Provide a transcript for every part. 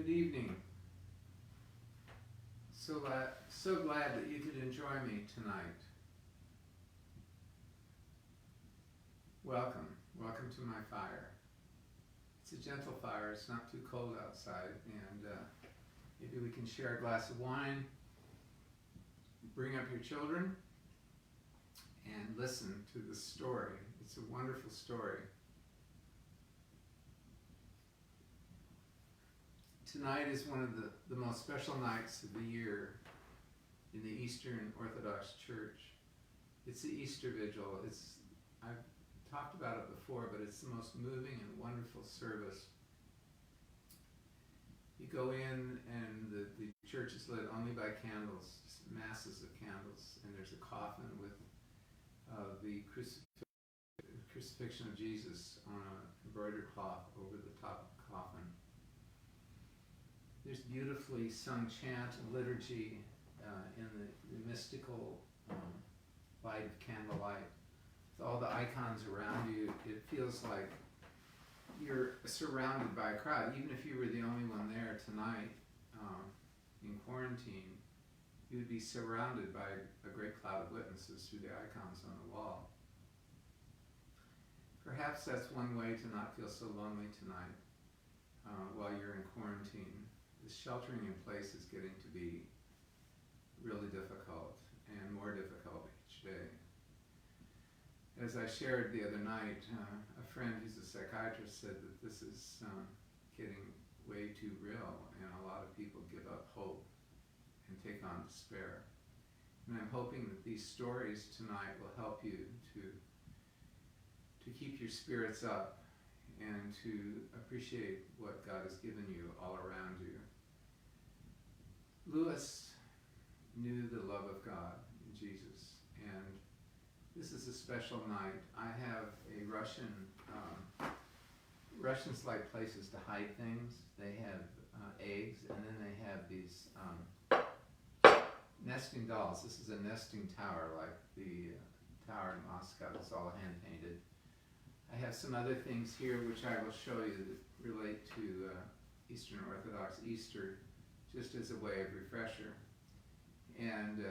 Good evening. So glad that you could enjoy me tonight. Welcome to my fire. It's a gentle fire, it's not too cold outside, and maybe we can share a glass of wine, bring up your children, and listen to the story. It's a wonderful story. Tonight is one of the most special nights of the year in the Eastern Orthodox Church. It's the Easter Vigil. I've talked about it before, but it's the most moving and wonderful service. You go in and the church is lit only by candles, just masses of candles, and there's a coffin with the crucifixion of Jesus on an embroidered cloth over the top of the coffin. There's beautifully sung chant and liturgy in the mystical light of candlelight. With all the icons around you, it feels like you're surrounded by a crowd. Even if you were the only one there tonight in quarantine, you would be surrounded by a great cloud of witnesses through the icons on the wall. Perhaps that's one way to not feel so lonely tonight while you're in quarantine. The sheltering in place is getting to be really difficult and more difficult each day. As I shared the other night, a friend who's a psychiatrist said that this is getting way too real, and a lot of people give up hope and take on despair. And I'm hoping that these stories tonight will help you to keep your spirits up and to appreciate what God has given you all around you. Lewis knew the love of God in Jesus, and this is a special night. I have a Russians like places to hide things. They have eggs, and then they have these nesting dolls. This is a nesting tower, like the tower in Moscow. It's all hand painted. I have some other things here which I will show you that relate to Eastern Orthodox Easter, just as a way of refresher. And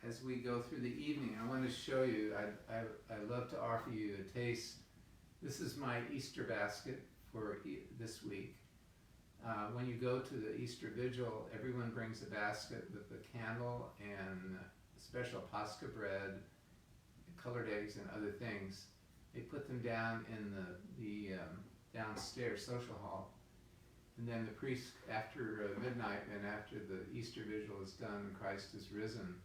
as we go through the evening, I want to show you, I love to offer you a taste. This is my Easter basket for this week. When you go to the Easter Vigil, everyone brings a basket with a candle and special Pascha bread, colored eggs, and other things. They put them down in the downstairs social hall. And then the priest, after midnight and after the Easter Vigil is done and Christ is risen,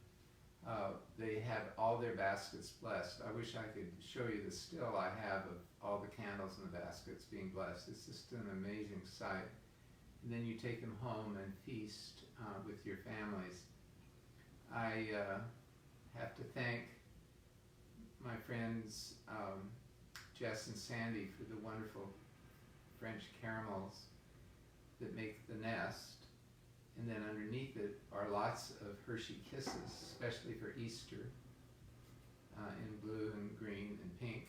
they have all their baskets blessed. I wish I could show you the still I have of all the candles in the baskets being blessed. It's just an amazing sight. And then you take them home and feast with your families. I have to thank my friends Jess and Sandy for the wonderful French caramels that make the nest, and then underneath it are lots of Hershey Kisses, especially for Easter, in blue and green and pink.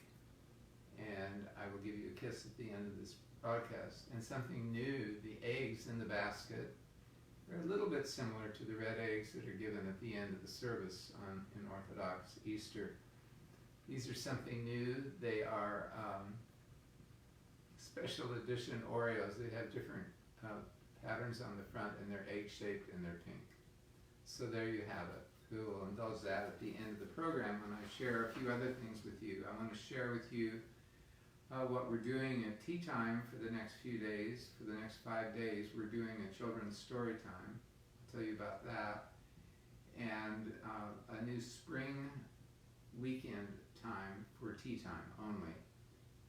And I will give you a kiss at the end of this broadcast. And something new, the eggs in the basket are a little bit similar to the red eggs that are given at the end of the service in Orthodox Easter. These are something new. They are special edition Oreos. They have different patterns on the front, and they're egg-shaped and they're pink. So there you have it. We will indulge that at the end of the program when I share a few other things with you. I want to share with you what we're doing at tea time for the next few days. For the next 5 days, we're doing a children's story time. I'll tell you about that. And a new spring weekend time for tea time only.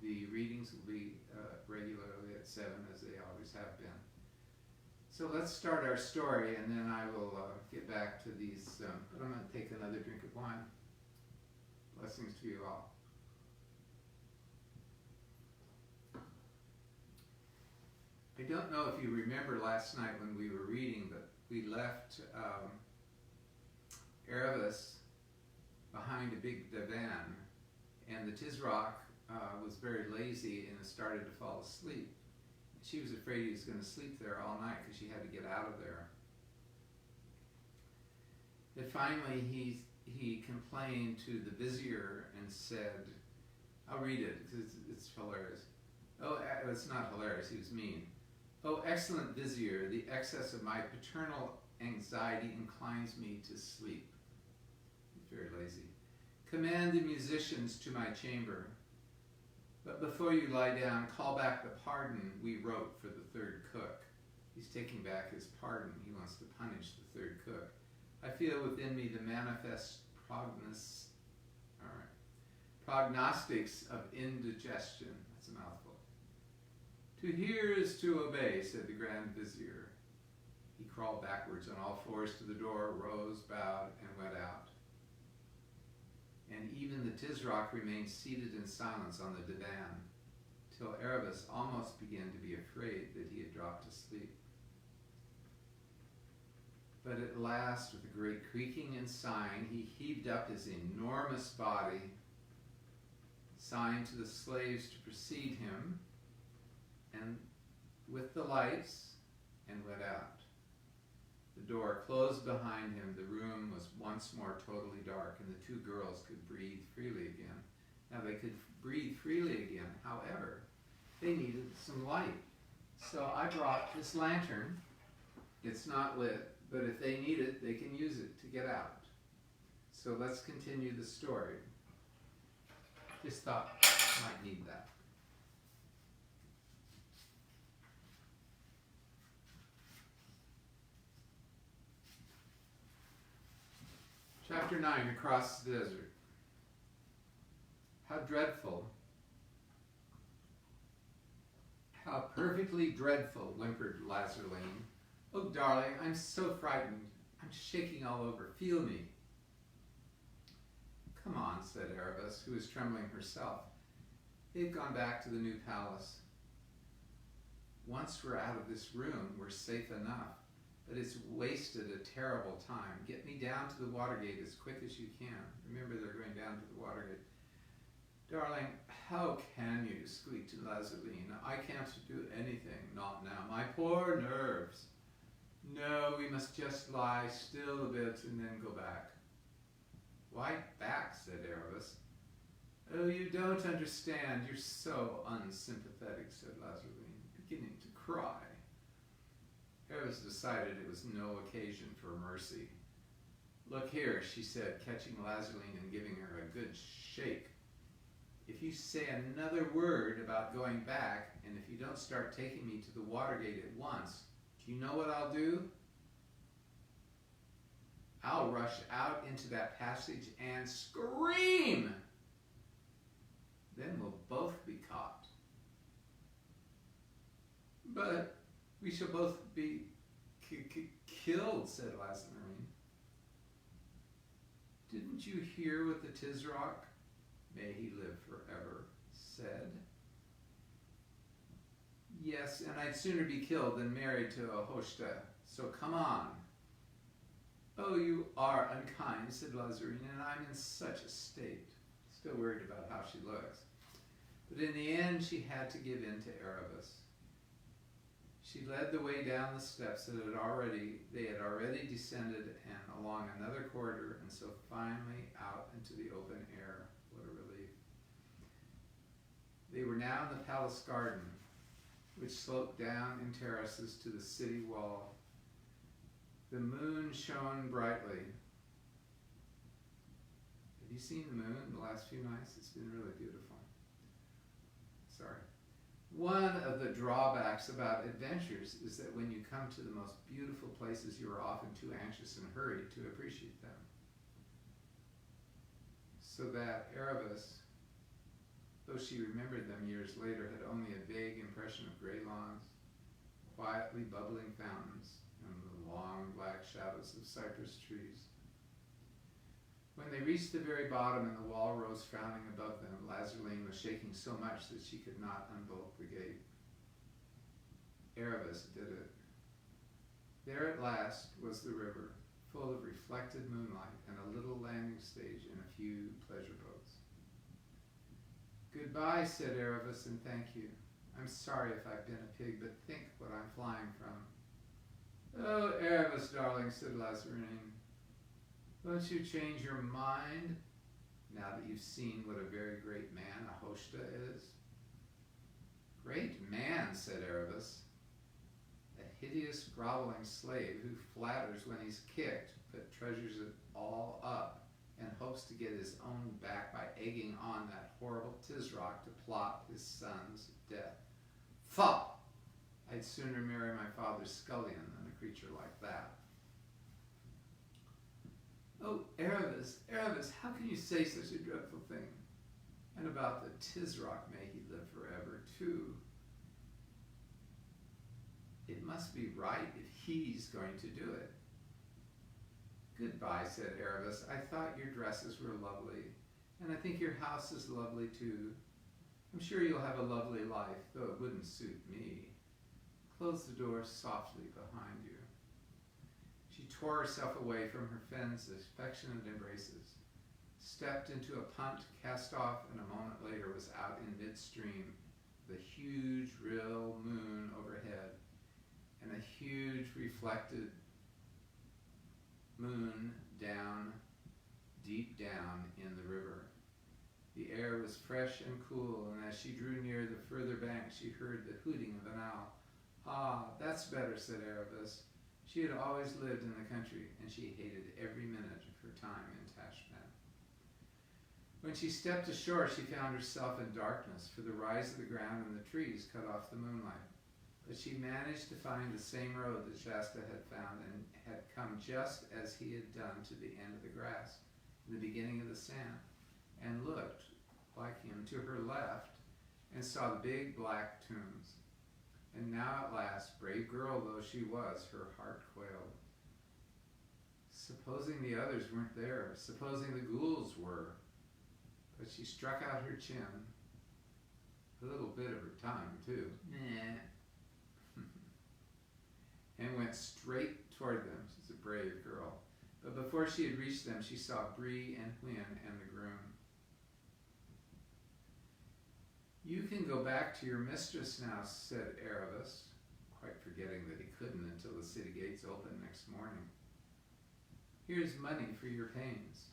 The readings will be regularly at 7, as they always have been. So let's start our story, and then I will get back to these. But I'm going to take another drink of wine. Blessings to you all. I don't know if you remember last night when we were reading, but we left Erebus behind a big divan, and the Tizrock was very lazy and started to fall asleep. she was afraid he was going to sleep there all night because she had to get out of there. But finally he complained to the vizier and said, I'll read it because it's hilarious. Oh, it's not hilarious, he was mean. Oh, excellent vizier, the excess of my paternal anxiety inclines me to sleep. He's very lazy. Command the musicians to my chamber. But before you lie down, call back the pardon we wrote for the third cook. He's taking back his pardon. He wants to punish the third cook. I feel within me the manifest prognostics of indigestion. That's a mouthful. To hear is to obey, said the Grand Vizier. He crawled backwards on all fours to the door, rose, bowed, and went out. And even the Tizroc remained seated in silence on the divan, till Erebus almost began to be afraid that he had dropped asleep. But at last, with a great creaking and sighing, he heaved up his enormous body, signed to the slaves to precede him, and with the lights, and went out. The door closed behind him. The room was once more totally dark, and the two girls could breathe freely again. Now they could breathe freely again. However, they needed some light. So I brought this lantern. It's not lit, but if they need it, they can use it to get out. So let's continue the story. Just thought I might need that. Chapter 9, Across the Desert. How dreadful. How perfectly dreadful, whimpered Lazarline. Oh, darling, I'm so frightened. I'm shaking all over. Feel me. Come on, said Erebus, who was trembling herself. They've gone back to the new palace. Once we're out of this room, we're safe enough. But it's wasted a terrible time. Get me down to the Watergate as quick as you can. Remember, they're going down to the Watergate. Darling, how can you, squeaked Lazarline. I can't do anything, not now. My poor nerves. No, we must just lie still a bit and then go back. Why back, said Erebus. Oh, you don't understand. You're so unsympathetic, said Lazarline, beginning to cry. Erebus decided it was no occasion for mercy. Look here, she said, catching Lazarline and giving her a good shake. If you say another word about going back, and if you don't start taking me to the Watergate at once, do you know what I'll do? I'll rush out into that passage and scream! Then we'll both be caught. But we shall both be killed, said Lazarine. Didn't you hear what the Tizroc, may he live forever, said? Yes, and I'd sooner be killed than married to a Hoshta, so come on. Oh, you are unkind, said Lazarine, and I'm in such a state. Still worried about how she looks. But in the end, she had to give in to Erebus. She led the way down the steps that they had already descended and along another corridor, and so finally out into the open air. What a relief. They were now in the palace garden, which sloped down in terraces to the city wall. The moon shone brightly. Have you seen the moon the last few nights? It's been really beautiful. Sorry. One of the drawbacks about adventures is that when you come to the most beautiful places, you are often too anxious and hurried to appreciate them. So that Erebus, though she remembered them years later, had only a vague impression of gray lawns, quietly bubbling fountains, and the long black shadows of cypress trees. When they reached the very bottom and the wall rose frowning above them, Lazarline was shaking so much that she could not unbolt the gate. Erebus did it. There at last was the river, full of reflected moonlight and a little landing stage and a few pleasure boats. Goodbye, said Erebus, and thank you. I'm sorry if I've been a pig, but think what I'm flying from. Oh, Erebus, darling, said Lazarine. Won't you change your mind now that you've seen what a very great man Ahoshta is? Great man, said Erebus. A hideous, groveling slave who flatters when he's kicked, but treasures it all up and hopes to get his own back by egging on that horrible Tisroc to plot his son's death. Faugh! I'd sooner marry my father's scullion than a creature like that. Oh, Erebus, Erebus, how can you say such a dreadful thing? And about the Tisroc, may he live forever, too. It must be right if he's going to do it. Goodbye, said Erebus. I thought your dresses were lovely, and I think your house is lovely, too. I'm sure you'll have a lovely life, though it wouldn't suit me. Close the door softly behind you. She tore herself away from her friend's affectionate embraces, stepped into a punt, cast off, and a moment later was out in midstream, with a huge real moon overhead, and a huge reflected moon down, deep down in the river. The air was fresh and cool, and as she drew near the further bank, she heard the hooting of an owl. Ah, that's better, said Erebus. She had always lived in the country, and she hated every minute of her time in Tashbaan. When she stepped ashore, she found herself in darkness, for the rise of the ground and the trees cut off the moonlight. But she managed to find the same road that Shasta had found, and had come just as he had done to the end of the grass, in the beginning of the sand, and looked, like him, to her left, and saw the big black tombs. And now at last, brave girl though she was, her heart quailed. Supposing the others weren't there, supposing the ghouls were. But she struck out her chin, a little bit of her tongue too, and went straight toward them. She's a brave girl. But before she had reached them, she saw Bree and Hwin and the groom. You can go back to your mistress now, said Erebus, quite forgetting that he couldn't until the city gates opened next morning. Here's money for your pains.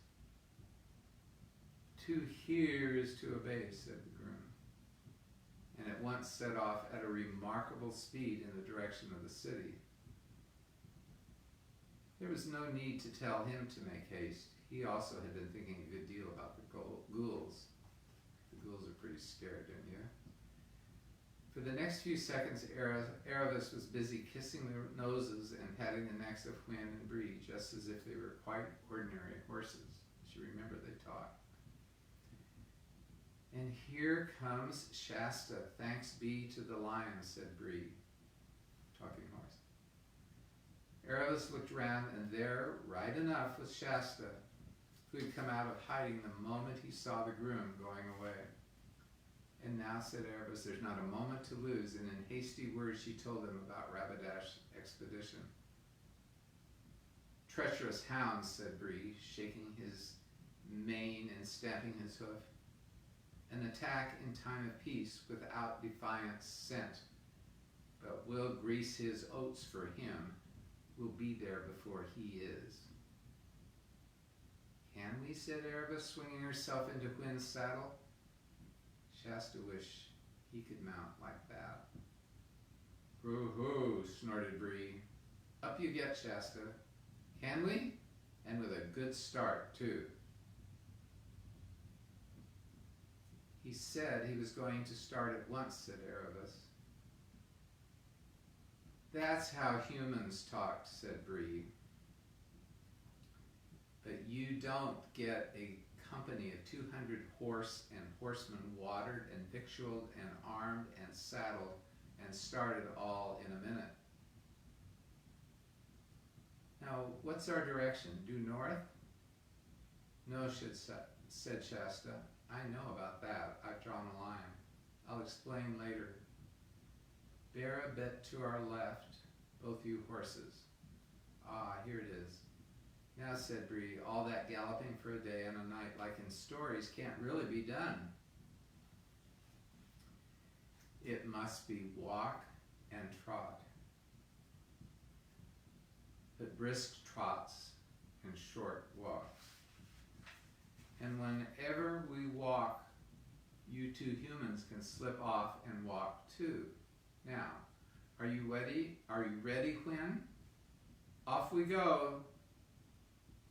To hear is to obey, said the groom, and at once set off at a remarkable speed in the direction of the city. There was no need to tell him to make haste. He also had been thinking a good deal about the ghouls. The ghouls are pretty scared, don't you? For the next few seconds, Erebus was busy kissing their noses and patting the necks of Hwin and Bree, just as if they were quite ordinary horses. She remembered they talked. And here comes Shasta, thanks be to the lion, said Bree, talking horse. Erebus looked round, and there, right enough, was Shasta, who had come out of hiding the moment he saw the groom going away. And now, said Erebus, there's not a moment to lose, and in hasty words she told him about Rabadash's expedition. Treacherous hounds, said Bree, shaking his mane and stamping his hoof. An attack in time of peace without defiance sent, but we'll grease his oats for him. We'll be there before he is. Can we, said Erebus, swinging herself into Hwin's saddle. Shasta wished he could mount like that. Hoo-hoo, snorted Bree. Up you get, Shasta. Can we? And with a good start, too. He said he was going to start at once, said Erebus. That's how humans talked, said Bree. But you don't get a company of 200 horse and horsemen watered and victualled and armed and saddled and started all in a minute. Now, what's our direction? Due north? No, said Shasta. I know about that. I've drawn a line. I'll explain later. Bear a bit to our left, both you horses. Ah, here it is. Now, said Bree, all that galloping for a day and a night like in stories can't really be done. It must be walk and trot, but brisk trots and short walks. And whenever we walk, you two humans can slip off and walk too. Now, are you ready? Are you ready, Quinn? Off we go.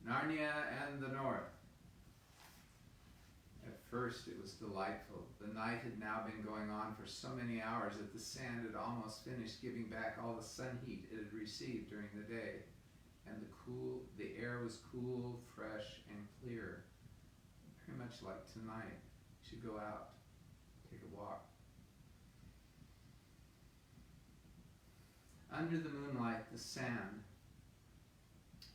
Narnia and the North. At first it was delightful. The night had now been going on for so many hours that the sand had almost finished giving back all the sun heat it had received during the day. And the air was cool, fresh, and clear. Very much like tonight. You should go out, take a walk. Under the moonlight, the sand,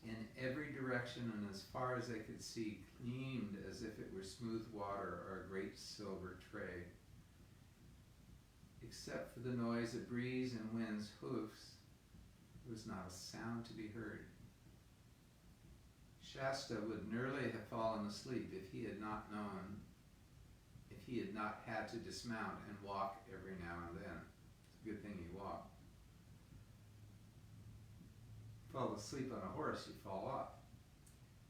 in every direction and as far as they could see, gleamed as if it were smooth water or a great silver tray. Except for the noise of breeze and wind's hoofs, there was not a sound to be heard. Shasta would nearly have fallen asleep if he had not had to dismount and walk every now and then. It's a good thing he walked. Fall asleep on a horse, you fall off.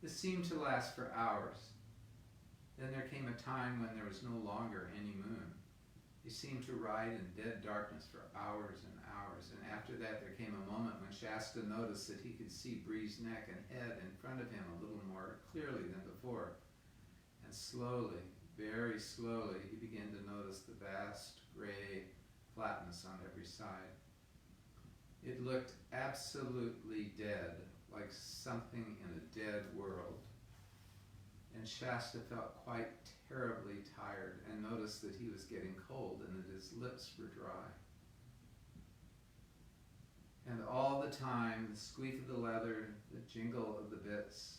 This seemed to last for hours. Then there came a time when there was no longer any moon. He seemed to ride in dead darkness for hours and hours, and after that there came a moment when Shasta noticed that he could see Bree's neck and head in front of him a little more clearly than before. And slowly, very slowly, he began to notice the vast gray flatness on every side. It looked absolutely dead, like something in a dead world. And Shasta felt quite terribly tired and noticed that he was getting cold and that his lips were dry. And all the time, the squeak of the leather, the jingle of the bits,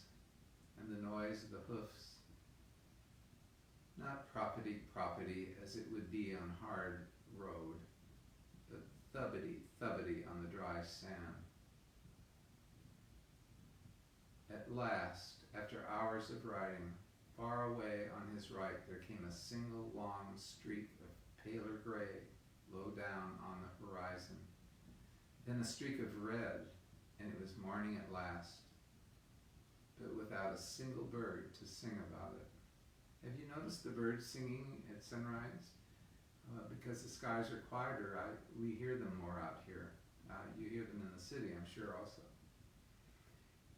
and the noise of the hoofs. Not proppity as it would be on hard road, but thubbity on the dry sand. At last, after hours of riding, far away on his right there came a single long streak of paler gray low down on the horizon. Then a streak of red, and it was morning at last, but without a single bird to sing about it. Have you noticed the birds singing at sunrise? Because the skies are quieter, we hear them more out here. You hear them in the city, I'm sure, also.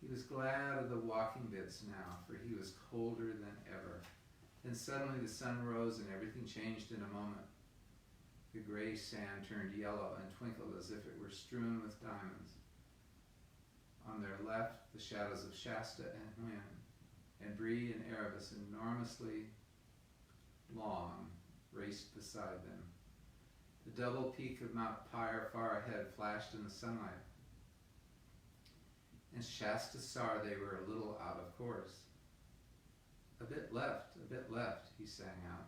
He was glad of the walking bits now, for he was colder than ever. Then suddenly the sun rose and everything changed in a moment. The gray sand turned yellow and twinkled as if it were strewn with diamonds. On their left, the shadows of Shasta and Hwin, and Bree and Erebus, enormously long, raced beside them. The double peak of Mount Pyre far ahead flashed in the sunlight. And Shasta saw they were a little out of course. A bit left, he sang out.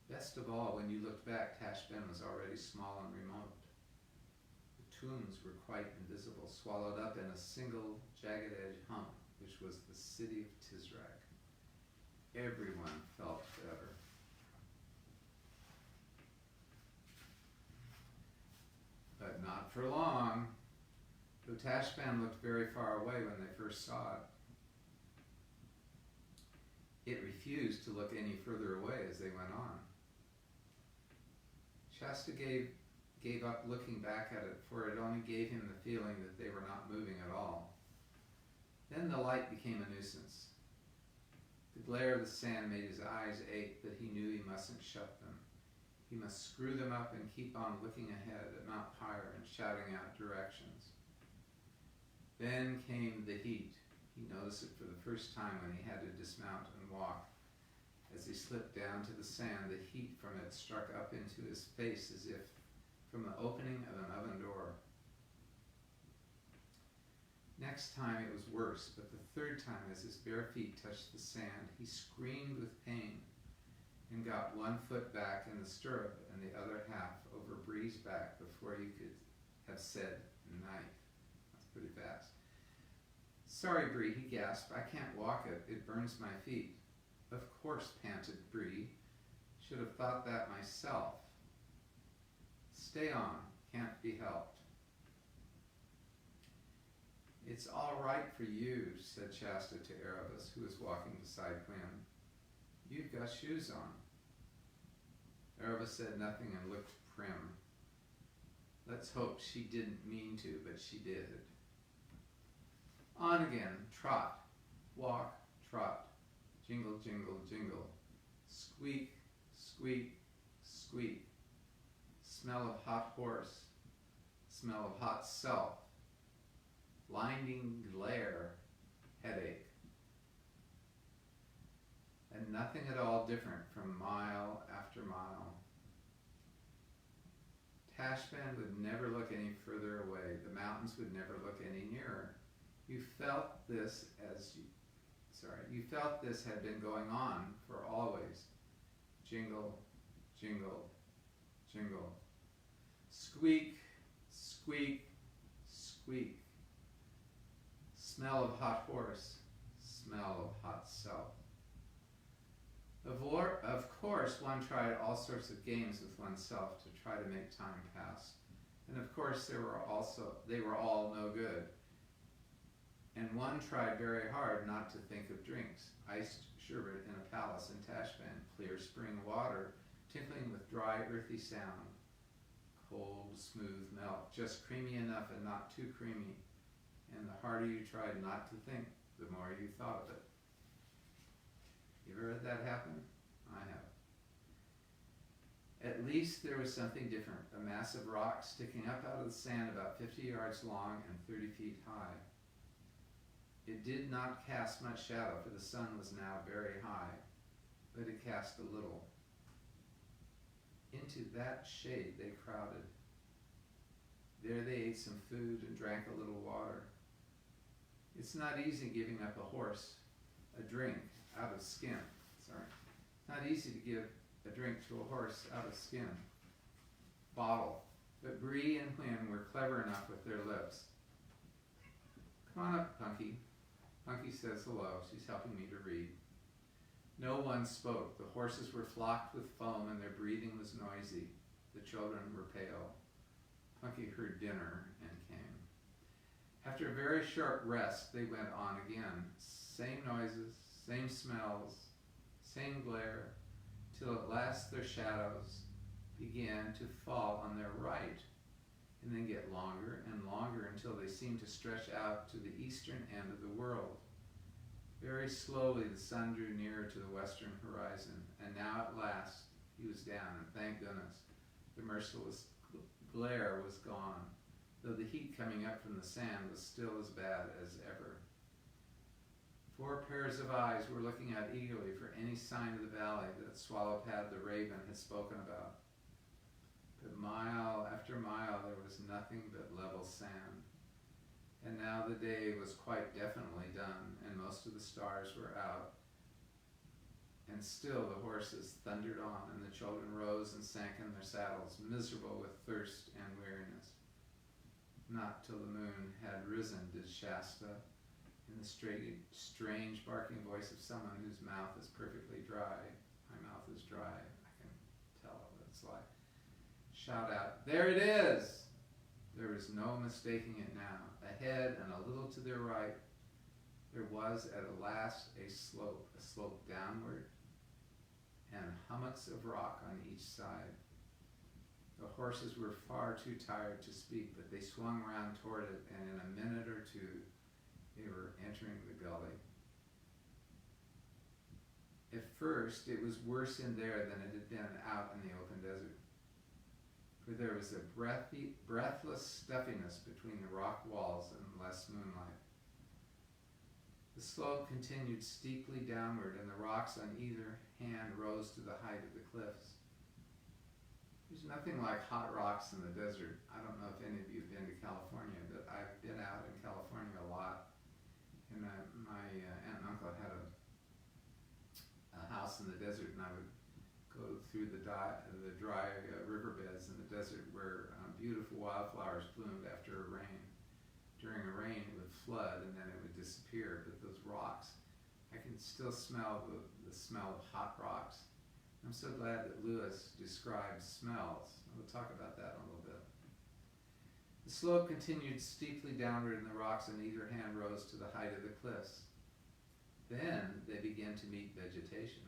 Best of all, when you looked back, Tashbend was already small and remote. The tombs were quite invisible, swallowed up in a single jagged-edged hump, which was the city of Tizrak. Everyone felt better. But not for long. Though Tashband looked very far away when they first saw it, it refused to look any further away as they went on. Shasta gave up looking back at it, for it only gave him the feeling that they were not moving at all. Then the light became a nuisance. The glare of the sand made his eyes ache, but he knew he mustn't shut them. He must screw them up and keep on looking ahead at Mount Pyre and shouting out directions. Then came the heat. He noticed it for the first time when he had to dismount and walk. As he slipped down to the sand, the heat from it struck up into his face as if from the opening of an oven door. Next time it was worse, but the third time, as his bare feet touched the sand, he screamed with pain and got one foot back in the stirrup and the other half over Bree's back before he could have said knife. That's pretty fast. Sorry, Bree, he gasped. I can't walk it. It burns my feet. Of course, panted Bree. Should have thought that myself. Stay on, can't be helped. It's all right for you, said Shasta to Erebus, who was walking beside Quinn. You've got shoes on. Erebus said nothing and looked prim. Let's hope she didn't mean to, but she did. On again, trot, walk, trot, jingle, jingle, jingle, squeak, squeak, squeak, smell of hot horse, smell of hot self, blinding glare, headache, and nothing at all different from mile after mile. Tashband would never look any further away. The mountains would never look any nearer. You felt this had been going on for always. Jingle, jingle, jingle. Squeak, squeak, squeak. Smell of hot horse, smell of hot self. Of course, one tried all sorts of games with oneself to try to make time pass. And of course, they were all no good. And one tried very hard not to think of drinks. Iced sherbet in a palace in Tashband, clear spring water, tinkling with dry, earthy sound. Cold, smooth milk, just creamy enough and not too creamy. And the harder you tried not to think, the more you thought of it. You ever had that happen? I have. At least there was something different. A massive rock sticking up out of the sand about 50 yards long and 30 feet high. It did not cast much shadow, for the sun was now very high, but it cast a little. Into that shade they crowded. There they ate some food and drank a little water. It's not easy giving up a horse a drink out of skin. Not easy to give a drink to a horse out of skin. Bottle. But Bree and Quinn were clever enough with their lips. Come on up, Punky. Punky says hello. She's helping me to read. No one spoke. The horses were flocked with foam and their breathing was noisy. The children were pale. Punky heard dinner and came. After a very short rest, they went on again. Same noises, same smells, same glare, till at last their shadows began to fall on their right, and then get longer and longer until they seemed to stretch out to the eastern end of the world. Very slowly the sun drew nearer to the western horizon, and now at last he was down, and thank goodness, the merciless glare was gone, though the heat coming up from the sand was still as bad as ever. 4 pairs of eyes were looking out eagerly for any sign of the valley that Swallowpad the raven had spoken about. But mile after mile there was nothing but level sand. And now the day was quite definitely done, and most of the stars were out. And still the horses thundered on, and the children rose and sank in their saddles, miserable with thirst and weariness. Not till the moon had risen did Shasta, in the strange barking voice of someone whose mouth is perfectly dry, my mouth is dry, I can tell what it's like, shout out, "There it is!" There was no mistaking it now. Ahead and a little to their right, there was at last a slope downward, and hummocks of rock on each side. The horses were far too tired to speak, but they swung round toward it, and in a minute or two, they were entering the gully. At first, it was worse in there than it had been out in the open desert, for there was a breathless stuffiness between the rock walls and less moonlight. The slope continued steeply downward, and the rocks on either hand rose to the height of the cliffs. There's nothing like hot rocks in the desert. I don't know if any of you have been to California, but I've been out in California a lot. And my aunt and uncle had a house in the desert, and I would go through the dry riverbeds in the desert where beautiful wildflowers bloomed after a rain. During a rain, it would flood, and then it would disappear. But those rocks, I can still smell the smell of hot rocks. I'm so glad that Lewis describes smells. We'll talk about that in a little bit. The slope continued steeply downward and the rocks on either hand rose to the height of the cliffs. Then they began to meet vegetation.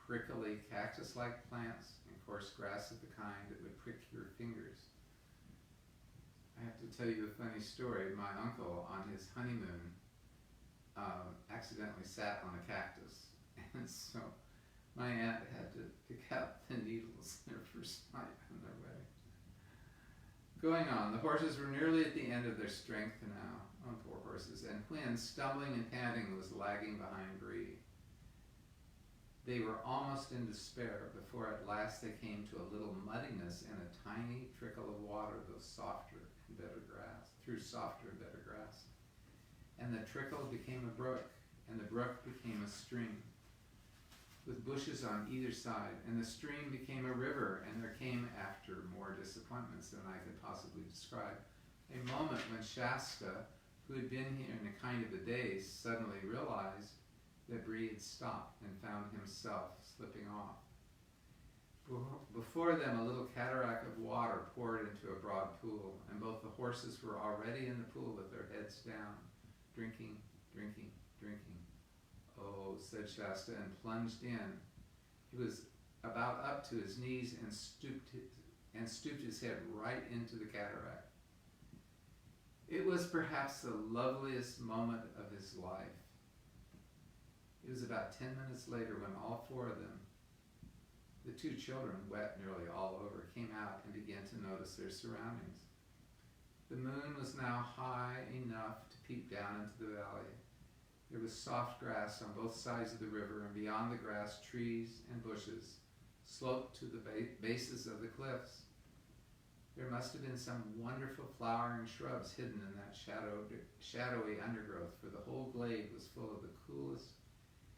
Prickly cactus-like plants and coarse grass of the kind that would prick your fingers. I have to tell you a funny story. My uncle, on his honeymoon, accidentally sat on a cactus. And so my aunt had to pick out the needles their first night on their wedding. Going on, the horses were nearly at the end of their strength now. Oh, poor horses. And Quinn, stumbling and panting, was lagging behind Bree. They were almost in despair before at last they came to a little muddiness and a tiny trickle of water through softer and better grass. And the trickle became a brook, and the brook became a stream, with bushes on either side, and the stream became a river, and there came, after more disappointments than I could possibly describe, a moment when Shasta, who had been here in a kind of a daze, suddenly realized that Bree had stopped and found himself slipping off. Before them a little cataract of water poured into a broad pool, and both the horses were already in the pool with their heads down, drinking. Oh, said Shasta, and plunged in. He was about up to his knees and stooped his head right into the cataract. It was perhaps the loveliest moment of his life. It was about 10 minutes later when all four of them, the two children, wet nearly all over, came out and began to notice their surroundings. The moon was now high enough to peep down into the valley. There was soft grass on both sides of the river, and beyond the grass, trees and bushes sloped to the bases of the cliffs. There must have been some wonderful flowering shrubs hidden in that shadowy undergrowth, for the whole glade was full of the coolest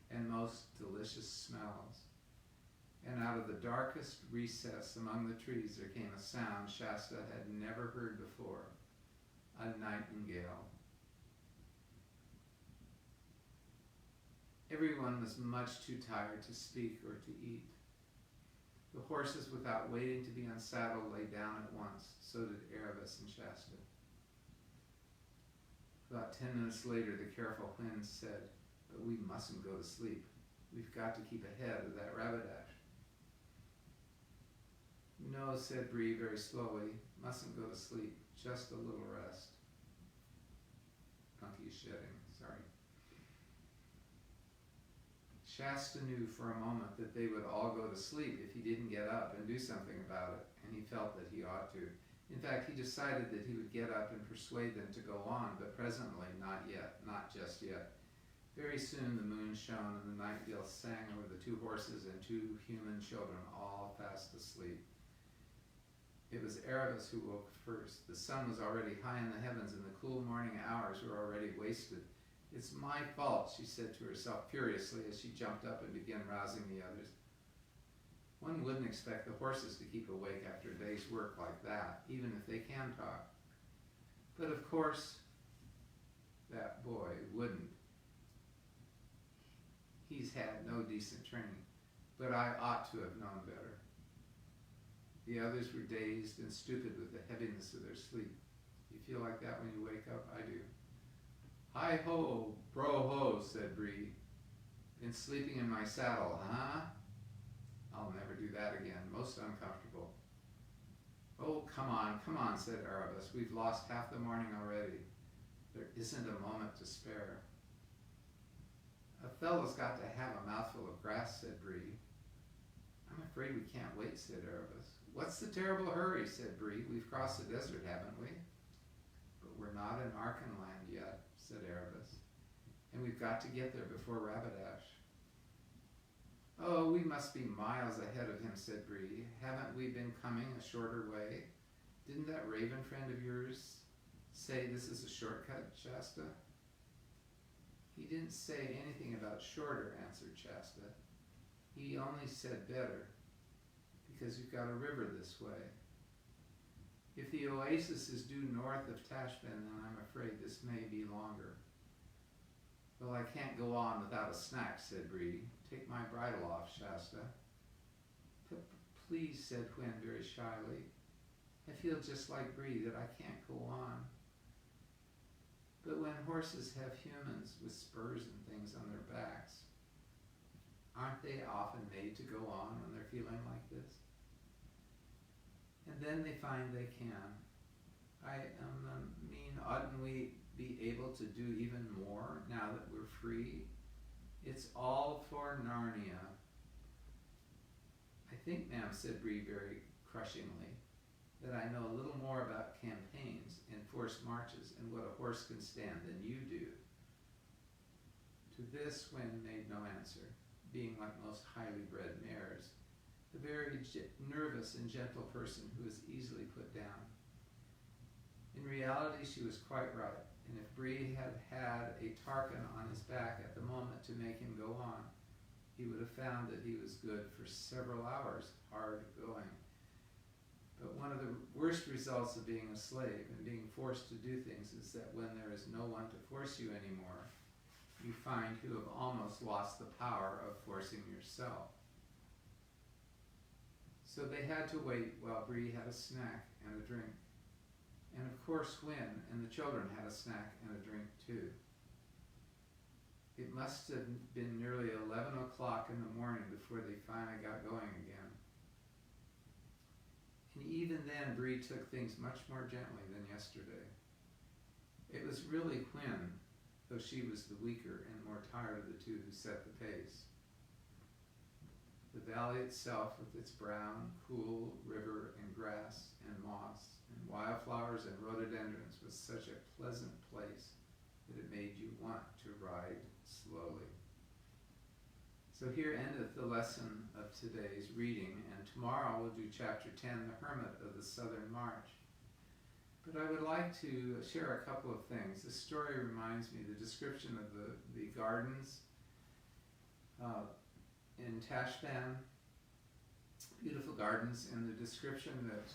and most delicious smells. And out of the darkest recess among the trees there came a sound Shasta had never heard before, a nightingale. Everyone was much too tired to speak or to eat. The horses, without waiting to be unsaddled, lay down at once. So did Erebus and Shasta. About 10 minutes later, the careful Quinn said, "But we mustn't go to sleep. We've got to keep ahead of that Rabbitosh." "No," said Bree very slowly. "Mustn't go to sleep. Just a little rest." Punky is shedding. Sorry. Shasta knew for a moment that they would all go to sleep if he didn't get up and do something about it, and he felt that he ought to. In fact, he decided that he would get up and persuade them to go on, but presently, not just yet. Very soon the moon shone and the nightingale sang over the two horses and two human children, all fast asleep. It was Erebus who woke first. The sun was already high in the heavens, and the cool morning hours were already wasted. "It's my fault," she said to herself furiously as she jumped up and began rousing the others. One wouldn't expect the horses to keep awake after a day's work like that, even if they can talk. But of course, that boy wouldn't. He's had no decent training, but I ought to have known better. The others were dazed and stupid with the heaviness of their sleep. You feel like that when you wake up? I do. "Hi-ho, bro-ho," said Bree. "Been sleeping in my saddle, huh?" "I'll never do that again. Most uncomfortable." "Oh, come on," said Erebus. "We've lost half the morning already. There isn't a moment to spare." "A fellow's got to have a mouthful of grass," said Bree. "I'm afraid we can't wait," said Erebus. "What's the terrible hurry?" said Bree. "We've crossed the desert, haven't we?" "But we're not in Archenland yet," said Erebus. "And we've got to get there before Rabbitosh." "Oh, we must be miles ahead of him," said Bree. "Haven't we been coming a shorter way? Didn't that raven friend of yours say this is a shortcut, Shasta?" "He didn't say anything about shorter," answered Shasta. "He only said better, because you've got a river this way. If the oasis is due north of Tashbin, then I'm afraid this may be longer." Well, I can't go on without a snack, said Bree. Take my bridle off, Shasta. Please, said Hwin very shyly. I feel just like Bree that I can't go on. But when horses have humans with spurs and things on their backs, aren't they often made to go on when they're feeling like this? And then they find they can. Oughtn't we be able to do even more now that we're free? It's all for Narnia. I think, ma'am, said Bree very crushingly, that I know a little more about campaigns and forced marches and what a horse can stand than you do. To this Hwin made no answer, being like most highly bred mares, a very nervous and gentle person who is easily put down. In reality, she was quite right, and if Bree had had a Tarkan on his back at the moment to make him go on, he would have found that he was good for several hours, hard going. But one of the worst results of being a slave and being forced to do things is that when there is no one to force you anymore, you find you have almost lost the power of forcing yourself. So they had to wait while Bree had a snack and a drink. And of course Hwin and the children had a snack and a drink too. It must have been nearly 11 o'clock in the morning before they finally got going again. And even then Bree took things much more gently than yesterday. It was really Hwin, though she was the weaker and more tired of the two, who set the pace. The valley itself, with its brown, cool river and grass and moss and wildflowers and rhododendrons, was such a pleasant place that it made you want to ride slowly. So here endeth the lesson of today's reading, and tomorrow we'll do chapter 10, The Hermit of the Southern March. But I would like to share a couple of things. This story reminds me, the description of the gardens in Tashbaan, beautiful gardens, and the description that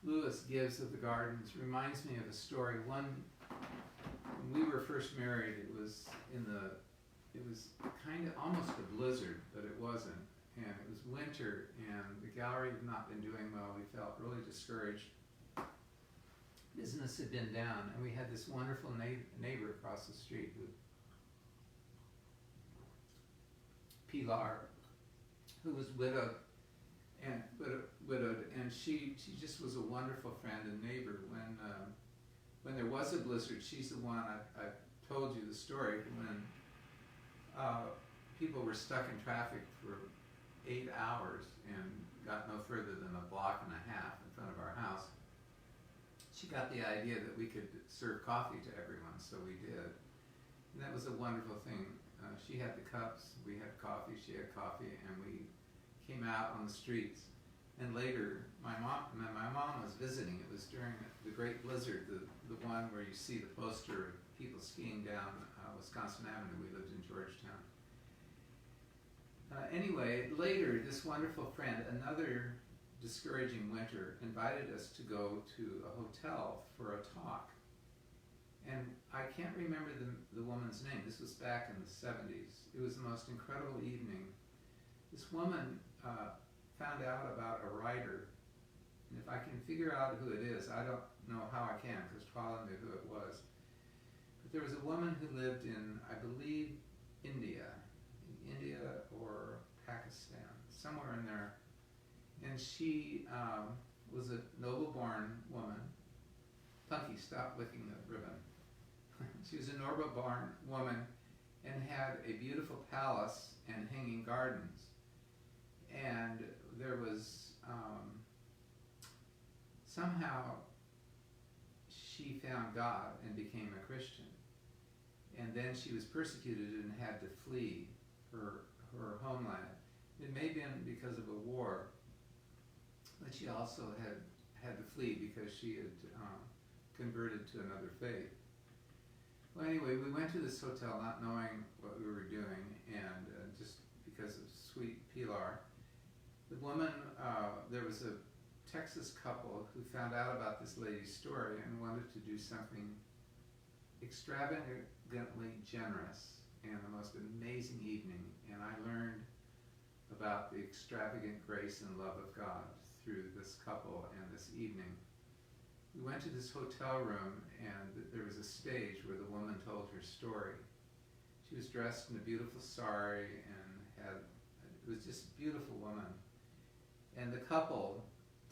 Lewis gives of the gardens reminds me of a story. When we were first married, it was kind of almost a blizzard, but it wasn't. And it was winter, and the gallery had not been doing well. We felt really discouraged. Business had been down, and we had this wonderful neighbor across the street, Pilar, who was widowed, and she just was a wonderful friend and neighbor. When there was a blizzard, she's the one, I told you the story, when people were stuck in traffic for 8 hours and got no further than a block and a half in front of our house. She got the idea that we could serve coffee to everyone, so we did. And that was a wonderful thing. She had the cups, we had coffee, she had coffee, and we came out on the streets. And later, my mom was visiting. It was during the Great Blizzard, the one where you see the poster of people skiing down Wisconsin Avenue. We lived in Georgetown. Anyway, later, this wonderful friend, another discouraging winter, invited us to go to a hotel for a talk. And I can't remember the woman's name. This was back in the 70s. It was the most incredible evening. This woman found out about a writer, and if I can figure out who it is, I don't know how I can, because Twala knew who it was. But there was a woman who lived in, I believe, India or Pakistan, somewhere in there. And she was a noble-born woman. Punky, stop licking the ribbon. She was a noble-born woman and had a beautiful palace and hanging gardens. And there was, somehow, she found God and became a Christian. And then she was persecuted and had to flee her homeland. It may have been because of a war, but she also had to flee because she had converted to another faith. Well, anyway, we went to this hotel not knowing what we were doing, and just because of sweet Pilar. The woman, there was a Texas couple who found out about this lady's story and wanted to do something extravagantly generous and the most amazing evening, and I learned about the extravagant grace and love of God through this couple and this evening. We went to this hotel room, and there was a stage where the woman told her story. She was dressed in a beautiful sari and it was just a beautiful woman. And the couple,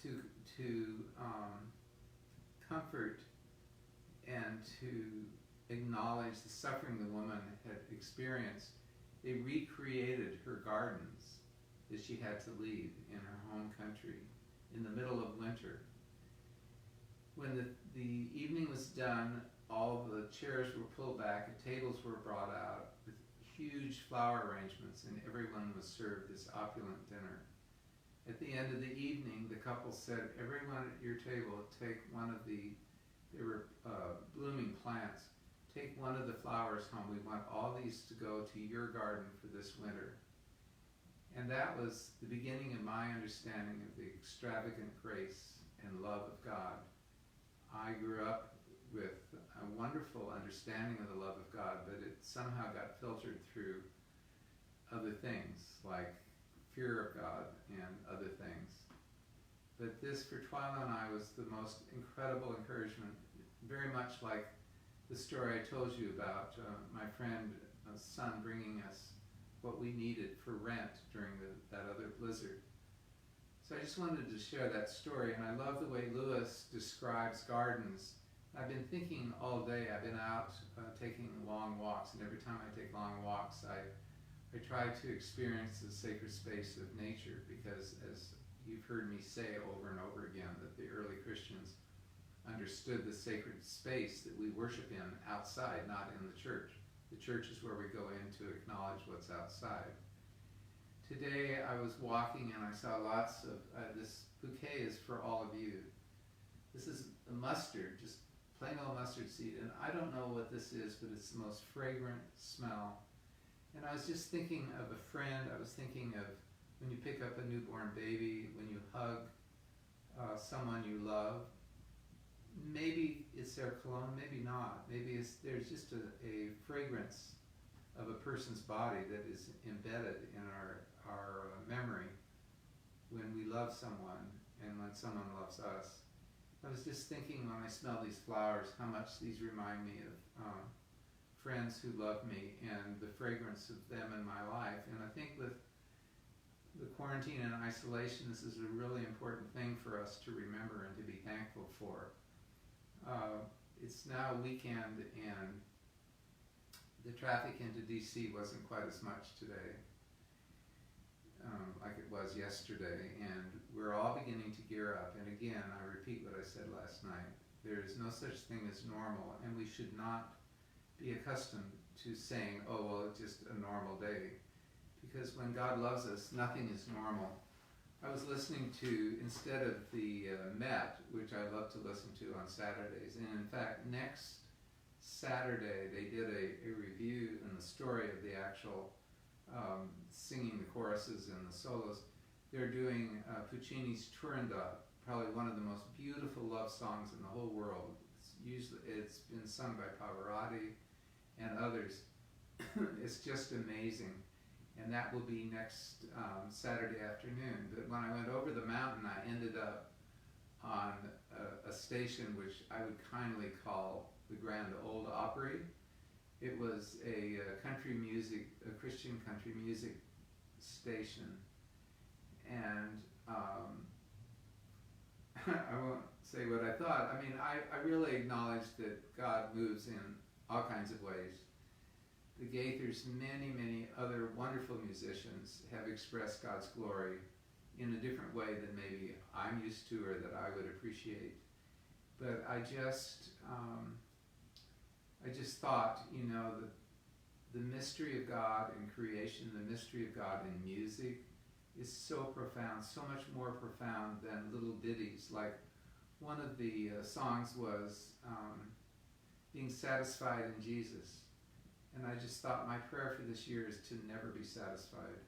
to comfort and to acknowledge the suffering the woman had experienced, they recreated her gardens that she had to leave in her home country in the middle of winter. When the evening was done, all the chairs were pulled back and tables were brought out with huge flower arrangements, and everyone was served this opulent dinner. At the end of the evening, the couple said, everyone at your table take one of there were blooming plants, take one of the flowers home. We want all these to go to your garden for this winter. And that was the beginning of my understanding of the extravagant grace and love of God. I grew up with a wonderful understanding of the love of God, but it somehow got filtered through other things like fear of God and other things. But this for Twyla and I was the most incredible encouragement, very much like the story I told you about my friend's son bringing us what we needed for rent during that other blizzard. So I just wanted to share that story, and I love the way Lewis describes gardens. I've been thinking all day. I've been out taking long walks, and every time I take long walks, I try to experience the sacred space of nature, because as you've heard me say over and over again, that the early Christians understood the sacred space that we worship in outside, not in the church. The church is where we go in to acknowledge what's outside. Today I was walking and I saw lots of, this bouquet is for all of you. This is a mustard, just plain old mustard seed, and I don't know what this is, but it's the most fragrant smell. And I was just thinking of a friend. I was thinking of when you pick up a newborn baby, when you hug someone you love. Maybe it's their cologne, maybe not. Maybe there's just a fragrance of a person's body that is embedded in our memory when we love someone and when someone loves us. I was just thinking when I smell these flowers how much these remind me of friends who love me and the fragrance of them in my life. And I think with the quarantine and isolation, this is a really important thing for us to remember and to be thankful for. It's now weekend, and the traffic into DC wasn't quite as much today like it was yesterday, and we're all beginning to gear up. And again, I repeat what I said last night. There is no such thing as normal, and we should not be accustomed to saying, oh, well, it's just a normal day. Because when God loves us, nothing is normal. I was listening to, instead of the Met, which I love to listen to on Saturdays, and in fact, next Saturday they did a review and the story of the actual singing the choruses and the solos. They're doing Puccini's Turandot, probably one of the most beautiful love songs in the whole world. It's been sung by Pavarotti and others. It's just amazing. And that will be next Saturday afternoon. But when I went over the mountain, I ended up on a station which I would kindly call the Grand Ole Opry. It was a Christian country music station. And I won't say what I thought. I mean, I really acknowledge that God moves in all kinds of ways. The Gaithers, many other wonderful musicians have expressed God's glory in a different way than maybe I'm used to or that I would appreciate. But I just thought, the mystery of God in creation, the mystery of God in music is so profound, so much more profound than little ditties. Like one of the songs was being satisfied in Jesus. And I just thought my prayer for this year is to never be satisfied.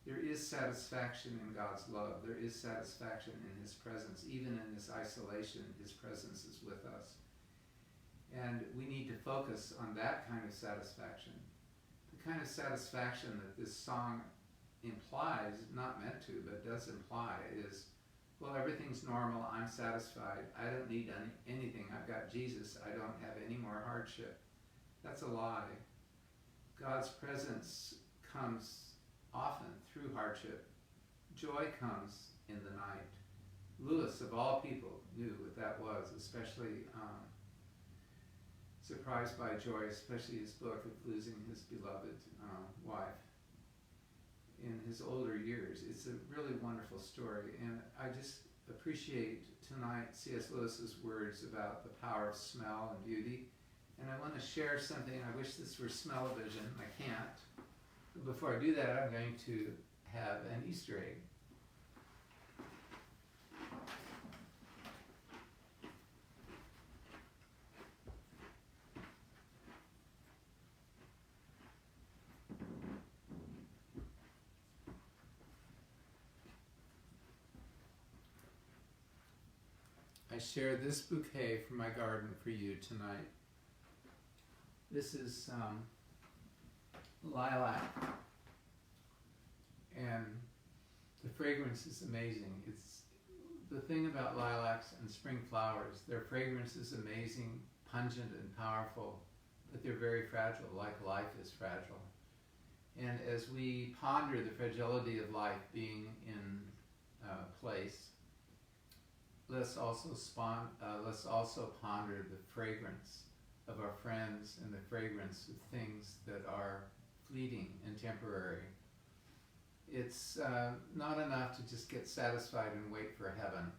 There is satisfaction in God's love. There is satisfaction in His presence. Even in this isolation, His presence is with us. And And we need to focus on that kind of satisfaction. The kind of satisfaction that this song implies, not meant to, but does imply, is, well, everything's normal, I'm satisfied, I don't need anything, I've got Jesus, I don't have any more hardship. That's a lie. God's presence comes often through hardship. Joy comes in the night. Lewis, of all people, knew what that was, especially surprised by joy, especially his book of losing his beloved wife in his older years. It's a really wonderful story, and I just appreciate tonight C.S. Lewis's words about the power of smell and beauty. And I want to share something. I wish this were smell-o-vision. I can't. But before I do that, I'm going to have an Easter egg. I share this bouquet from my garden for you tonight. This is lilac, and the fragrance is amazing. It's the thing about lilacs and spring flowers. Their fragrance is amazing, pungent and powerful, but they're very fragile, like life is fragile. And as we ponder the fragility of life being in place, let's also ponder the fragrance of our friends and the fragrance of things that are fleeting and temporary. It's not enough to just get satisfied and wait for heaven.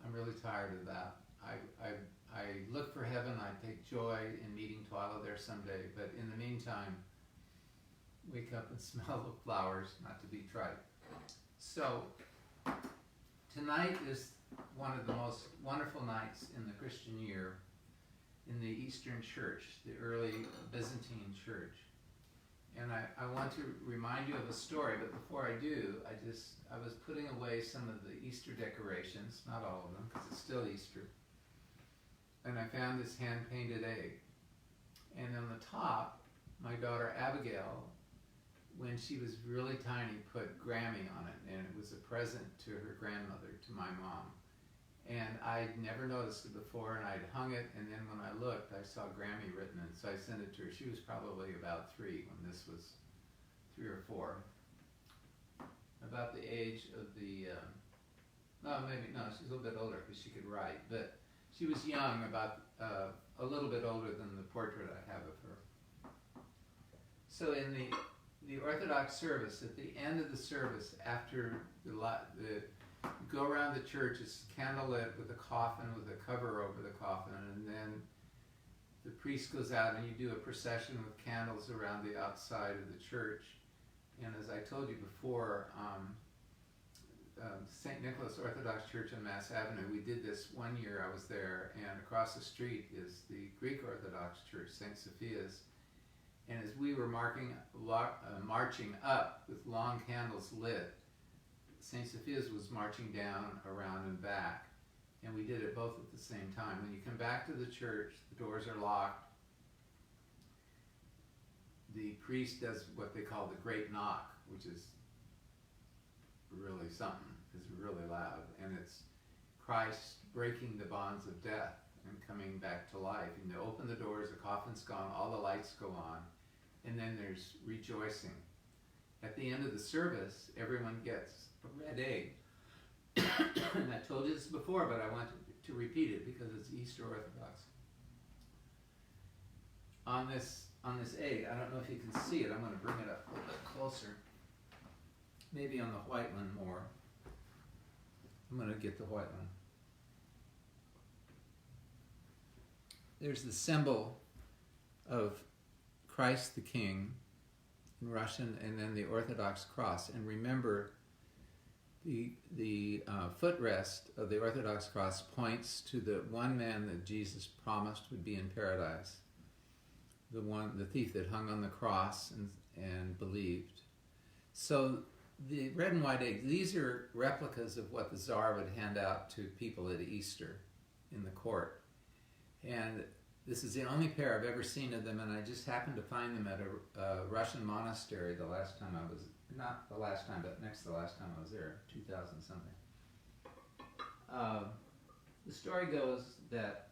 I'm really tired of that. I look for heaven. I take joy in meeting Twyla there someday. But in the meantime, wake up and smell the flowers, not to be trite. So tonight is one of the most wonderful nights in the Christian year in the Eastern Church, the early Byzantine Church. And I want to remind you of a story, but before I do, I was putting away some of the Easter decorations, not all of them, because it's still Easter. And I found this hand-painted egg. And on the top, my daughter Abigail, when she was really tiny, put Grammy on it, and it was a present to her grandmother, to my mom. And I'd never noticed it before, and I'd hung it, and then when I looked, I saw Grammy written in, so I sent it to her. She was probably about 3 when this was 3 or 4. About the age of the, she's a little bit older because she could write, but she was young, about a little bit older than the portrait I have of her. So in the Orthodox service, at the end of the service, after the go around the church, it's candlelit with a coffin with a cover over the coffin, and then the priest goes out and you do a procession with candles around the outside of the church. And as I told you before, St. Nicholas Orthodox Church on Mass Avenue, we did this one year I was there, and across the street is the Greek Orthodox Church, St. Sophia's. And as we were marching up with long candles lit, St. Sophia's was marching down, around, and back, and we did it both at the same time. When you come back to the church, the doors are locked. The priest does what they call the great knock, which is really something. It's really loud, and it's Christ breaking the bonds of death and coming back to life. And they open the doors, the coffin's gone, all the lights go on, and then there's rejoicing. At the end of the service, everyone gets a red egg. And I told you this before, but I want to repeat it because it's Easter Orthodox. On this egg, I don't know if you can see it. I'm going to bring it up a little bit closer. Maybe on the white one more. I'm going to get the white one. There's the symbol of Christ the King in Russian, and then the Orthodox cross. And remember, the footrest of the Orthodox cross points to the one man that Jesus promised would be in paradise, the thief that hung on the cross and believed. So the red and white eggs, these are replicas of what the Tsar would hand out to people at Easter in the court. And This is the only pair I've ever seen of them, and I just happened to find them at a Russian monastery the last time I was, not the last time, but next to the last time I was there, 2000 something. The story goes that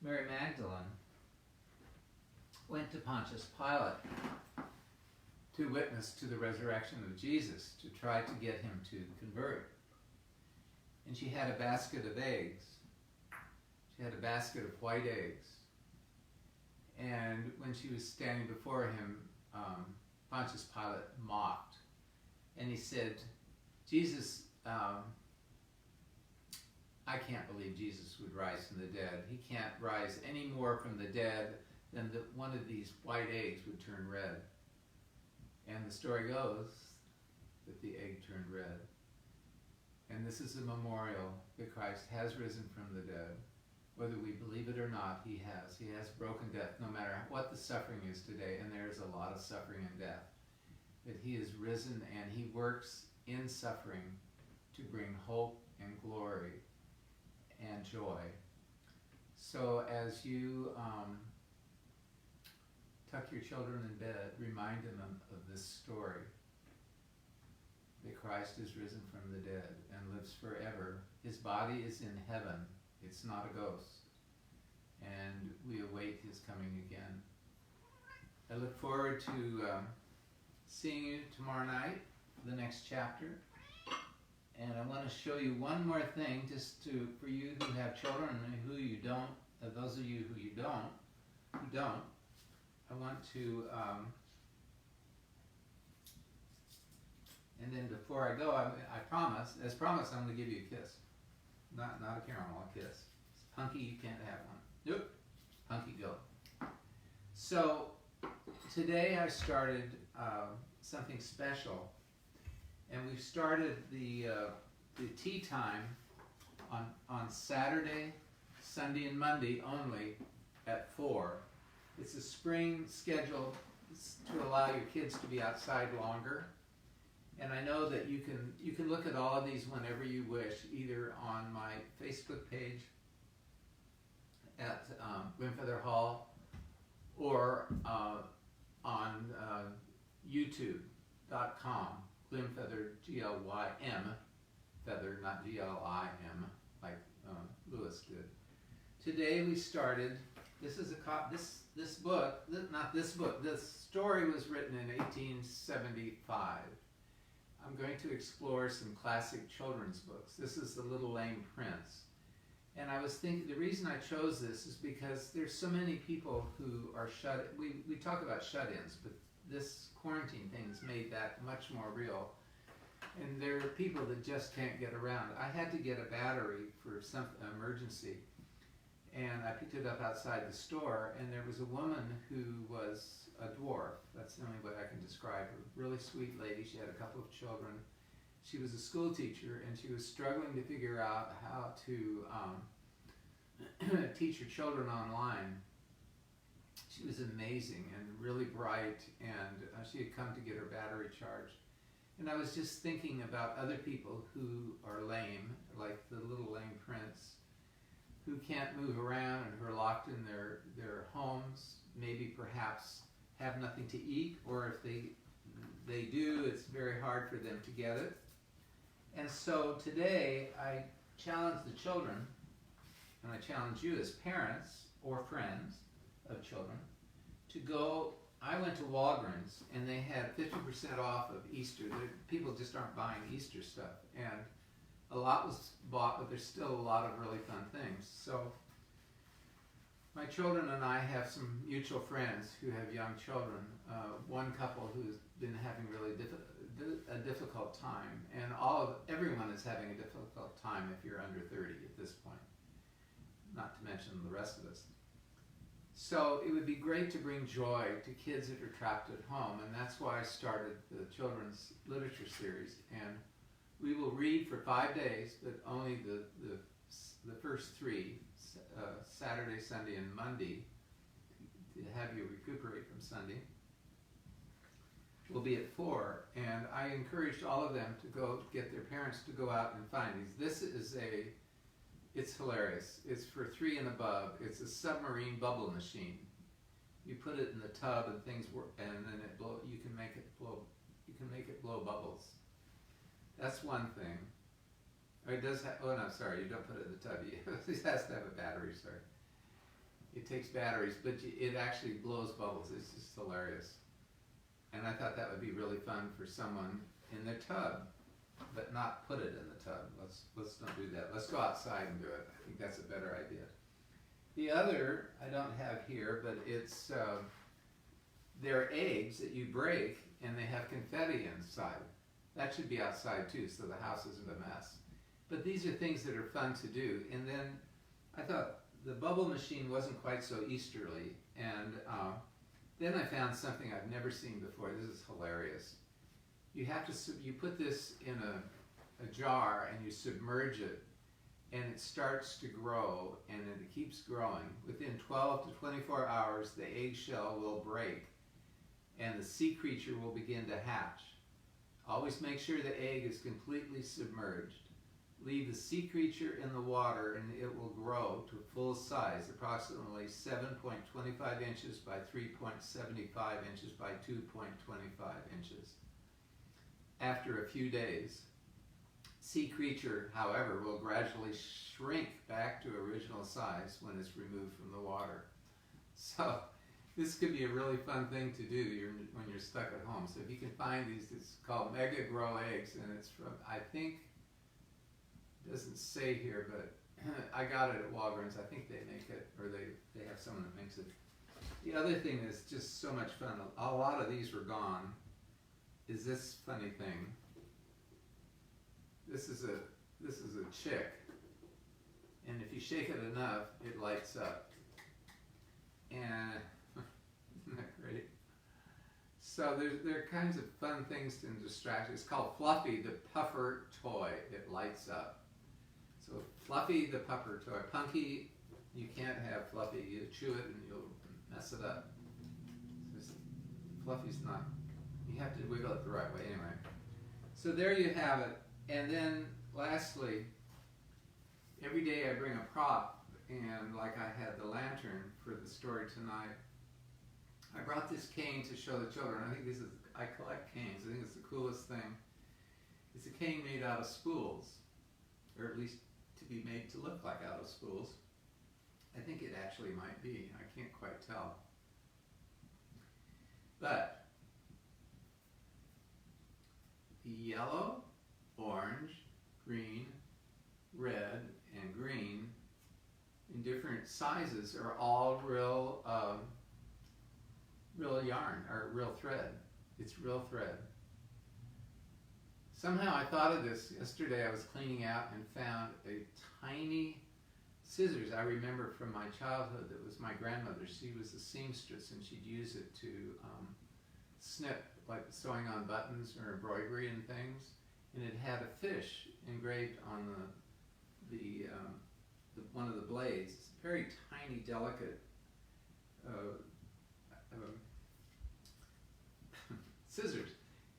Mary Magdalene went to Pontius Pilate to witness to the resurrection of Jesus, to try to get him to convert. And she had a basket of eggs. She had a basket of white eggs. And when she was standing before him, Pontius Pilate mocked. And he said, Jesus, I can't believe Jesus would rise from the dead. He can't rise any more from the dead than that one of these white eggs would turn red. And the story goes that the egg turned red. And this is a memorial that Christ has risen from the dead. Whether we believe it or not, he has. He has broken death, no matter what the suffering is today, and there is a lot of suffering and death. That he is risen, and he works in suffering to bring hope and glory and joy. So as you tuck your children in bed, remind them of this story, that Christ is risen from the dead and lives forever. His body is in heaven. It's not a ghost. And we await his coming again. I look forward to seeing you tomorrow night for the next chapter. And I want to show you one more thing, just for you who have children and who you don't, those of you who don't, I want to, and then before I go, I promise, as promised, I'm going to give you a kiss. Not a caramel, a kiss. Punky, you can't have one. Nope. Punky, go. So, today I started something special. And we've started the tea time on Saturday, Sunday, and Monday only at 4. It's a spring schedule to allow your kids to be outside longer. And I know that you can look at all of these whenever you wish, either on my Facebook page at Glimfeather Hall or on YouTube.com, Glimfeather, Glym, feather, not Glim, like Lewis did. Today we started. This is this book, not this book. This story was written in 1875. I'm going to explore some classic children's books. This is The Little Lame Prince. And I was thinking, the reason I chose this is because there's so many people who are we talk about shut-ins, but this quarantine thing's made that much more real. And there are people that just can't get around. I had to get a battery for some emergency, and I picked it up outside the store, and there was a woman who was a dwarf. That's the only way I can describe her. Really sweet lady. She had a couple of children. She was a school teacher, and she was struggling to figure out how to teach her children online. She was amazing and really bright, and she had come to get her battery charged. And I was just thinking about other people who are lame, like the Little Lame Prince, who can't move around and who are locked in their homes, maybe perhaps have nothing to eat, or if they do, it's very hard for them to get it. And so today I challenge the children, and I challenge you as parents or friends of children to go. I went to Walgreens, and they had 50% off of Easter. People just aren't buying Easter stuff, and a lot was bought, but there's still a lot of really fun things. So my children and I have some mutual friends who have young children. One couple who's been having really a difficult time, and everyone is having a difficult time if you're under 30 at this point, not to mention the rest of us. So it would be great to bring joy to kids that are trapped at home, and that's why I started the children's literature series. And we will read for 5 days, but only the first 3, Saturday, Sunday, and Monday, to have you recuperate from Sunday. Will be at 4, and I encouraged all of them to go get their parents to go out and find these. This is It's hilarious. It's for 3 and above. It's a submarine bubble machine. You put it in the tub and things work, and then it blow. You can make it blow. You can make it blow bubbles. That's one thing. Or it does have. Oh no, sorry. You don't put it in the tub. It has to have a battery. Sorry. It takes batteries, but it actually blows bubbles. It's just hilarious. And I thought that would be really fun for someone in their tub, but not put it in the tub. Let's not do that. Let's go outside and do it. I think that's a better idea. The other I don't have here, but it's they're eggs that you break and they have confetti inside. That should be outside too, so the house isn't a mess. But these are things that are fun to do. And then I thought the bubble machine wasn't quite so Easterly, and then I found something I've never seen before. This is hilarious. You have to you put this in a jar and you submerge it, and it starts to grow, and it keeps growing. Within 12 to 24 hours, the eggshell will break, and the sea creature will begin to hatch. Always make sure the egg is completely submerged. Leave the sea creature in the water and it will grow to full size, approximately 7.25 inches by 3.75 inches by 2.25 inches. After a few days, sea creature, however, will gradually shrink back to original size when it's removed from the water. So this could be a really fun thing to do when you're stuck at home. So if you can find these, it's called Mega Grow Eggs, and it's from, I think, doesn't say here, but I got it at Walgreens. I think they make it, or they have someone that makes it. The other thing that's just so much fun, a lot of these were gone, is this funny thing. This is a chick, and if you shake it enough, it lights up. And isn't that great? So there are kinds of fun things to distract. It's called Fluffy the Puffer Toy. It lights up. So Fluffy the Puffer Toy. Punky, you can't have Fluffy. You chew it and you'll mess it up. Fluffy's not, you have to wiggle it the right way anyway. So there you have it. And then lastly, every day I bring a prop, and like I had the lantern for the story tonight, I brought this cane to show the children. I think I collect canes. I think it's the coolest thing. It's a cane made out of spools, or at least to be made to look like out of spools. I think it actually might be. I can't quite tell. But the yellow, orange, green, red, and green in different sizes are all real yarn, or real thread. It's real thread. Somehow I thought of this yesterday. I was cleaning out and found a tiny scissors I remember from my childhood. That was my grandmother. She was a seamstress, and she'd use it to snip, like sewing on buttons or embroidery and things. And it had a fish engraved on the one of the blades. It's very tiny, delicate scissors.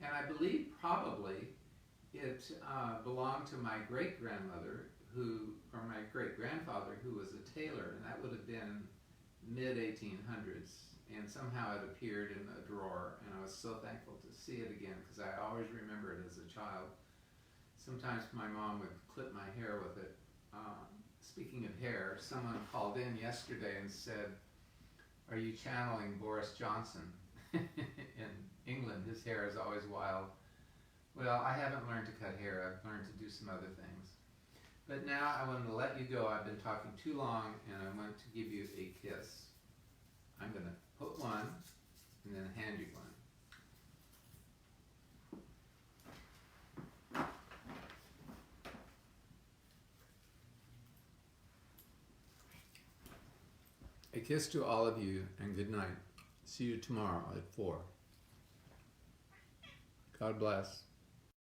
And I believe probably it belonged to my great-grandmother, or my great-grandfather, who was a tailor, and that would have been mid-1800s. And somehow it appeared in a drawer, and I was so thankful to see it again, because I always remember it as a child. Sometimes my mom would clip my hair with it. Speaking of hair, someone called in yesterday and said, "Are you channeling Boris Johnson?" In England, his hair is always wild. Well, I haven't learned to cut hair. I've learned to do some other things. But now I want to let you go. I've been talking too long, and I want to give you a kiss. I'm going to put one and then hand you one. A kiss to all of you, and good night. See you tomorrow at 4. God bless.